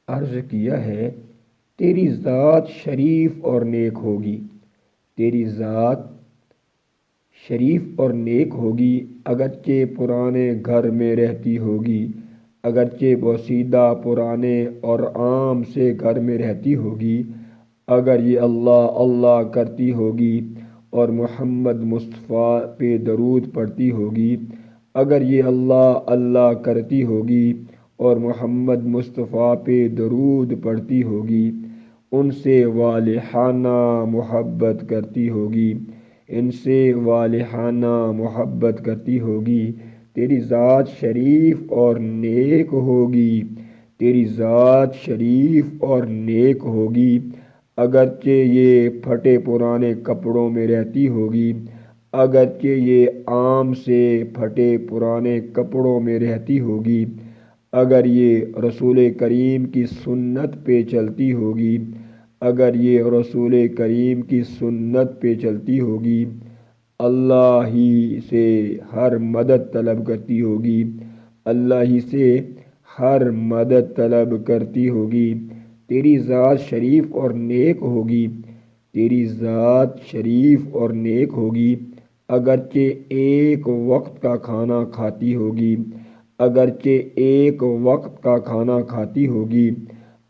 عرض کیا ہے تیری ذات شریف اور نیک ہوگی، تیری ذات شریف اور نیک ہوگی، اگرچہ پرانے گھر میں رہتی ہوگی، اگرچہ بوسیدہ پرانے اور عام سے گھر میں رہتی ہوگی، اگر یہ اللہ اللہ کرتی ہوگی اور محمد مصطفیٰ پہ درود پڑھتی ہوگی، اگر یہ اللہ اللہ کرتی ہوگی اور محمد مصطفیٰ پہ درود پڑھتی ہوگی، ان سے والہانہ محبت کرتی ہوگی، ان سے والہانہ محبت کرتی ہوگی، تیری ذات شریف اور نیک ہوگی، تیری ذات شریف اور نیک ہوگی، اگرچہ یہ پھٹے پرانے کپڑوں میں رہتی ہوگی، اگرچہ یہ عام سے پھٹے پرانے کپڑوں میں رہتی ہوگی، اگر یہ رسول کریم کی سنت پہ چلتی ہوگی، اگر یہ رسول کریم کی سنت پہ چلتی ہوگی، اللہ ہی سے ہر مدد طلب کرتی ہوگی، اللہ ہی سے ہر مدد طلب کرتی ہوگی، تیری ذات شریف اور نیک ہوگی، تیری ذات شریف اور نیک ہوگی، اگرچہ ایک وقت کا کھانا کھاتی ہوگی، اگرچہ ایک وقت کا کھانا کھاتی ہوگی،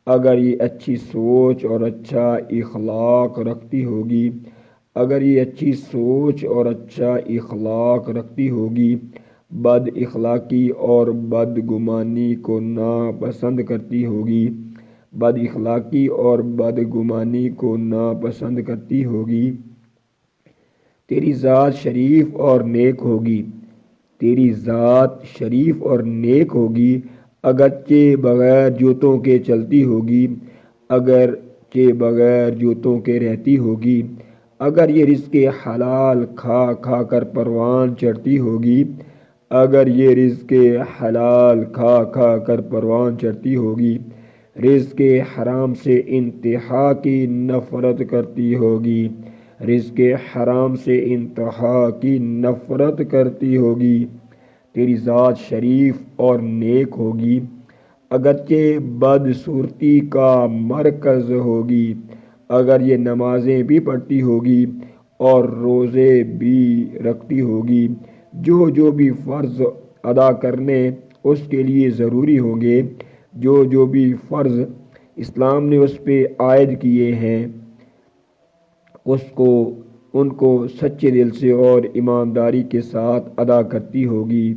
اگر یہ اچھی سوچ اور اچھا اخلاق رکھتی ہوگی، اگر یہ اچھی سوچ اور اچھا اخلاق رکھتی ہوگی، بد اخلاقی اور بدگمانی کو ناپسند کرتی ہوگی، بد اخلاقی اور بدگمانی کو ناپسند کرتی ہوگی، تیری ذات شریف اور نیک ہوگی، تیری ذات شریف اور نیک ہوگی، اگرچہ بغیر جوتوں کے چلتی ہوگی، اگرچہ بغیر جوتوں کے رہتی ہوگی، اگر یہ رزق حلال کھا کھا کر پروان چڑھتی ہوگی، اگر یہ رزق حلال کھا کھا کر پروان چڑھتی ہوگی، رزق حرام سے انتہا کی نفرت کرتی ہوگی، رزق حرام سے انتہا کی نفرت کرتی ہوگی، تیری ذات شریف اور نیک ہوگی، اگرچہ بدصورتی کا مرکز ہوگی، اگر یہ نمازیں بھی پڑھتی ہوگی اور روزے بھی رکھتی ہوگی، جو جو بھی فرض ادا کرنے اس کے لیے ضروری ہوں گے، جو جو بھی فرض اسلام نے اس پہ عائد کیے ہیں، ان کو سچے دل سے اور ایمانداری کے ساتھ ادا کرتی ہوگی،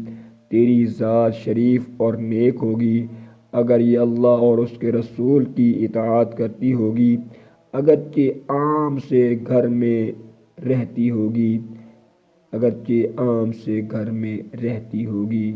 تیری ذات شریف اور نیک ہوگی، اگر یہ اللہ اور اس کے رسول کی اطاعت کرتی ہوگی، اگرچہ عام سے گھر میں رہتی ہوگی، اگرچہ عام سے گھر میں رہتی ہوگی۔